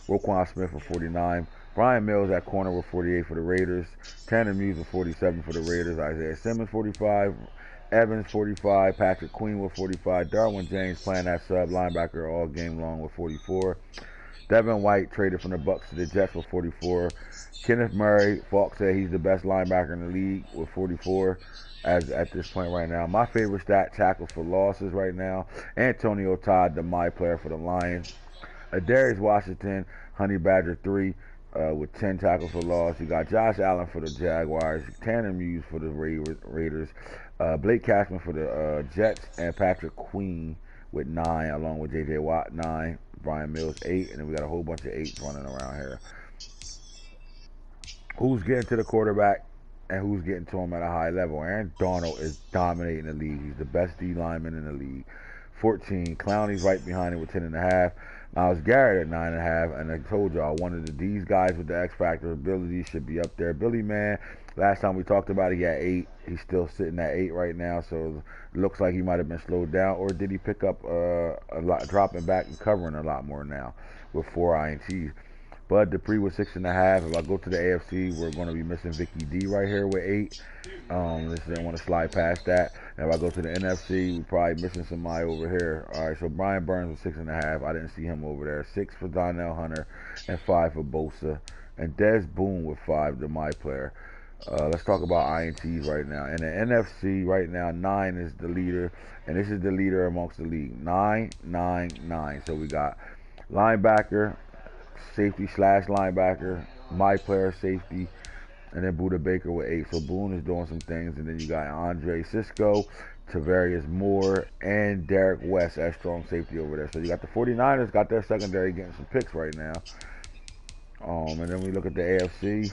Roquan Smith with 49. Brian Mills at corner with 48 for the Raiders. Tanner Muse with 47 for the Raiders. Isaiah Simmons 45. Evans 45. Patrick Queen with 45. Darwin James playing that sub linebacker all game long with 44. Devin White traded from the Bucks to the Jets with 44. Kenneth Murray, Falk said he's the best linebacker in the league with 44 as at this point right now. My favorite stat, tackles for losses right now. Antonio Todd, the my player for the Lions. Darius Washington, Honey Badger 3 with 10 tackles for loss. You got Josh Allen for the Jaguars. Tanner Muse for the Raiders. Blake Cashman for the Jets. And Patrick Queen with 9, along with J.J. Watt 9. Brian Mills 8. And then we got a whole bunch of 8s running around here. Who's getting to the quarterback and who's getting to him at a high level? Aaron Donald is dominating the league. He's the best D lineman in the league. 14. Clowney's right behind him with 10.5. Myles Garrett at 9.5, and I told y'all one of these guys with the X Factor ability should be up there. Billy Man, last time we talked about it, he had 8. He's still sitting at 8 right now, so it looks like he might have been slowed down, or did he pick up a lot, dropping back and covering a lot more now with 4 INTs. Bud Dupree with 6.5. If I go to the AFC, we're going to be missing Vicky D right here with 8. Just didn't want to slide past that. And if I go to the NFC, we're probably missing somebody over here. All right, so Brian Burns with 6.5. I didn't see him over there. 6 for Donnell Hunter and 5 for Bosa. And Des Boone with 5, the my player. Let's talk about INTs right now. In the NFC right now, 9 is the leader, and this is the leader amongst the league. 9, 9, 9. So we got linebacker, safety / linebacker, my player, safety, and then Buda Baker with 8. So Boone is doing some things, and then you got Andre Cisco, Tavarius Moore, and Derek West as strong safety over there. So you got the 49ers got their secondary getting some picks right now. And then we look at the AFC.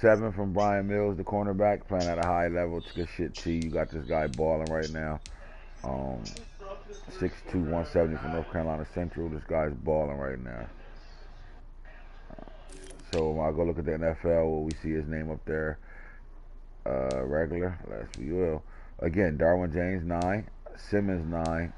7 from Brian Mills, the cornerback, playing at a high level. It's good shit, T. You got this guy balling right now. 6'2", 170 from North Carolina Central. This guy's balling right now. So when I go look at the NFL, we see his name up there. Regular, we will. Again, Darwin James 9, Simmons 9,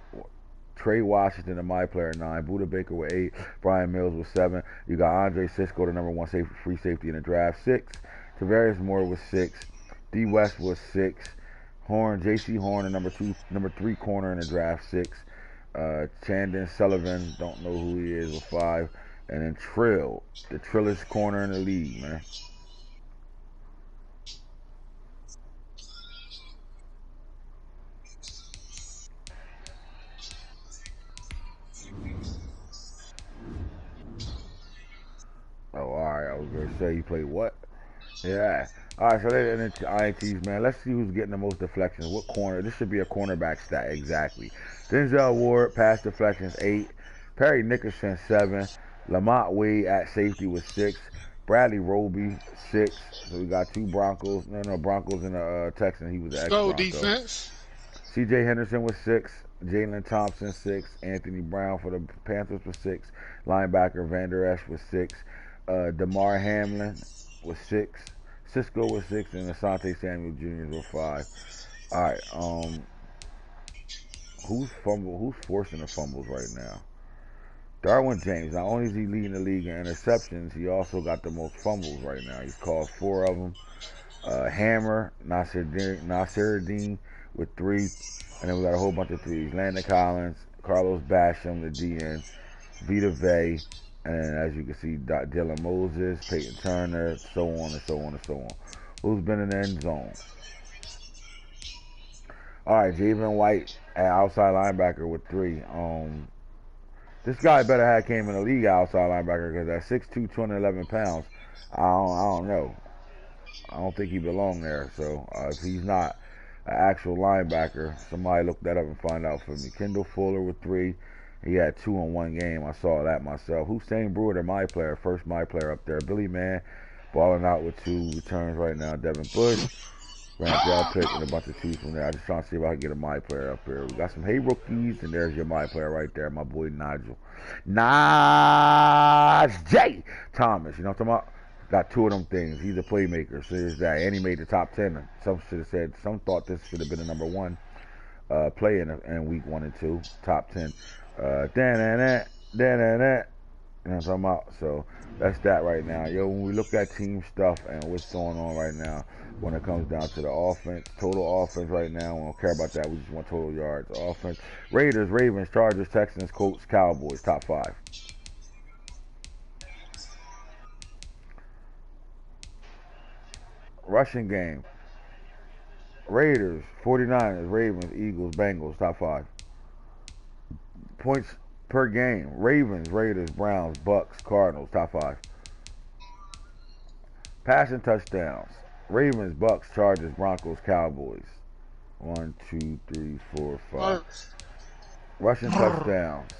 Trey Washington, my player 9, Buda Baker with 8, Brian Mills with 7. You got Andre Cisco, the number 1 free safety in the draft, 6. Tavarius Moore with 6. D West was 6. Horn, J.C. Horn, the number 3 corner in the draft, 6. Chandon Sullivan, don't know who he is, with 5. And then Trill, the trillest corner in the league, man. Oh, all right. I was going to say he played what? Yeah. All right, so they're in the INTs, man. Let's see who's getting the most deflections. What corner? This should be a cornerback stat, exactly. Denzel Ward, pass deflections, 8. Perry Nickerson, 7. Lamont Wade at safety with 6. Bradley Roby, 6. So we got 2 Broncos. No, Broncos and a Texan. He was the ex-Bronco. defense. C.J. Henderson with 6. Jalen Thompson, 6. Anthony Brown for the Panthers with 6. Linebacker Vander Esch with 6. DeMar Hamlin with 6. Cisco with 6, and Asante Samuel Jr. with 5. All right, who's forcing the fumbles right now? Darwin James. Not only is he leading the league in interceptions, he also got the most fumbles right now. He's called 4 of them. Hammer, Nasiruddin with 3, and then we got a whole bunch of 3s. Landon Collins, Carlos Basham, the DN, Vita Vey, and as you can see, Dylan Moses, Peyton Turner, so on and so on and so on. Who's been in the end zone? All right, Javen White, outside linebacker with 3. This guy better have came in the league outside linebacker, because at 6'2", 211 pounds, I don't know. I don't think he belonged there. So if he's not an actual linebacker, somebody look that up and find out for me. Kendall Fuller with 3. He had 2 in 1 game. I saw that myself. Hussein Brewer, my player, first my player up there. Billy Mann, balling out with 2 returns right now. Devin Bush, Randall pick, and a bunch of 2s from there. I just trying to see if I can get a my player up here. We got some hey rookies, and there's your my player right there, my boy Nigel. J. Thomas, you know what I'm talking about? Got 2 of them things. He's a playmaker, so there's that. And he made the top 10. Some should have said, some thought this should have been the number 1 play in week 1 and 2, top 10. You know what I'm talking about? So that's that right now. Yo, when we look at team stuff and what's going on right now, when it comes down to the offense, total offense right now, we don't care about that. We just want total yards. Offense, Raiders, Ravens, Chargers, Texans, Colts, Cowboys, top 5. Rushing game, Raiders, 49ers, Ravens, Eagles, Bengals, top 5. Points per game, Ravens, Raiders, Browns, Bucks, Cardinals, top 5. Passing touchdowns, Ravens, Bucks, Chargers, Broncos, Cowboys. 1, 2, 3, 4, 5. Rushing touchdowns,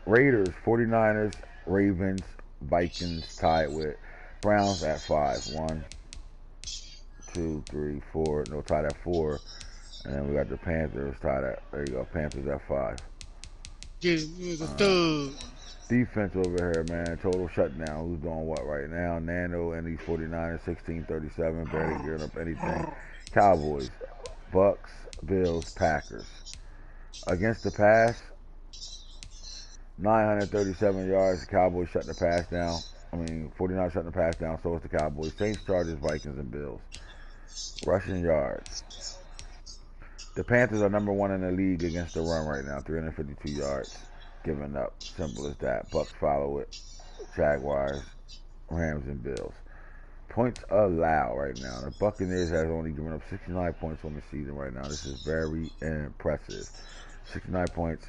Raiders, 49ers, Ravens, Vikings tied with Browns at 5. 1, 2, 3, 4. No, tied at 4. And then we got the Panthers tied at, there you go, Panthers at 5. Get him. He was a thug. Defense over here, man. Total shutdown. Who's doing what right now? Nano and these 49ers, 16-37, barely gearing up anything. Cowboys, Bucks, Bills, Packers. Against the pass, 937 yards. The Cowboys shutting the pass down. 49ers shutting the pass down. So is the Cowboys. Saints, Chargers, Vikings, and Bills. Rushing yards. The Panthers are number 1 in the league against the run right now. 352 yards given up. Simple as that. Bucks follow it. Jaguars, Rams, and Bills. Points allowed right now. The Buccaneers has only given up 69 points on the season right now. This is very impressive. 69 points.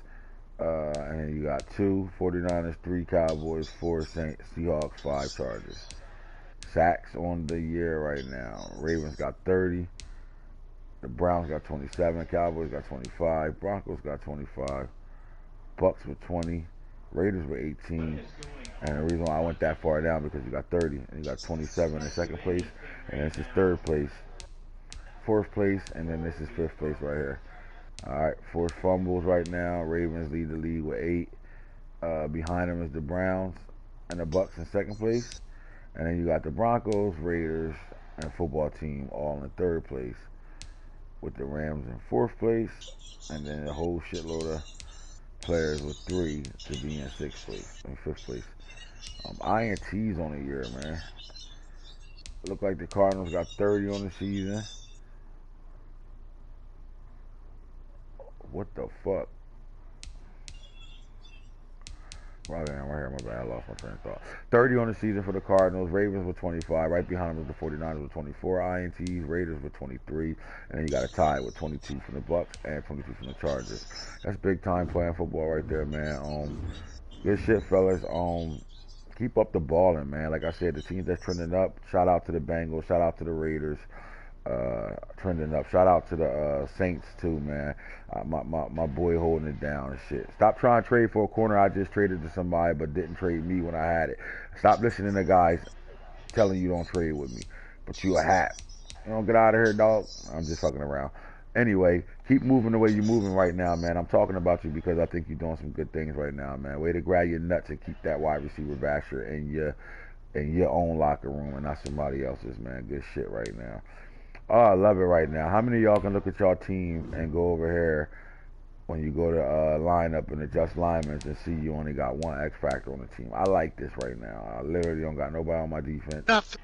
And then you got 2 49ers, 3 Cowboys, 4 Saints, Seahawks, 5 Chargers. Sacks on the year right now. Ravens got 30. The Browns got 27. Cowboys got 25. Broncos got 25. Bucks with 20. Raiders with 18. And the reason why I went that far down because you got 30 and you got 27 in second place, and this is third place, fourth place, and then this is fifth place right here. All right, forced fumbles right now. Ravens lead the league with 8. Behind them is the Browns and the Bucks in second place, and then you got the Broncos, Raiders, and football team all in third place, with the Rams in fourth place, and then a whole shitload of players with 3 to be in sixth place and fifth place. AntHits on the year, man. Look like the Cardinals got 30 on the season. What the fuck? Right here, my bad. I lost my train of thought. 30 on the season for the Cardinals. Ravens with 25. Right behind them is the 49ers with 24. AntHits, Raiders with 23. And then you got a tie with 22 from the Bucks and 22 from the Chargers. That's big time playing football right there, man. Good shit, fellas. Keep up the balling, man. Like I said, the teams that's trending up. Shout out to the Bengals. Shout out to the Raiders. Trending up. Shout out to the Saints too, man. My boy holding it down and shit. Stop trying to trade for a corner I just traded to somebody but didn't trade me when I had it. Stop listening to guys telling you don't trade with me, but you a hat. You don't get out of here, dog. I'm just fucking around. Anyway, keep moving the way you're moving right now, man. I'm talking about you because I think you're doing some good things right now, man. Way to grab your nuts and keep that wide receiver basher in your own locker room and not somebody else's, man. Good shit right now. Oh, I love it right now. How many of y'all can look at y'all team and go over here when you go to lineup and adjust linemen and see you only got 1 X factor on the team? I like this right now. I literally don't got nobody on my defense. Nothing.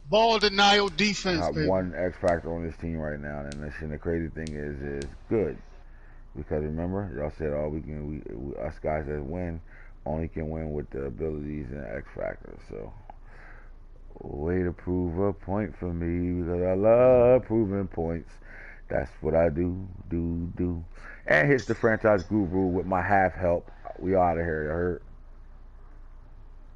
Ball denial defense, I have baby. 1 X factor on this team right now, and the crazy thing is good, because remember y'all said us guys that win only can win with the abilities and X factor. So way to prove a point for me, because I love proving points. That's what I do. And hits the franchise guru with my half help. We out of here. You heard?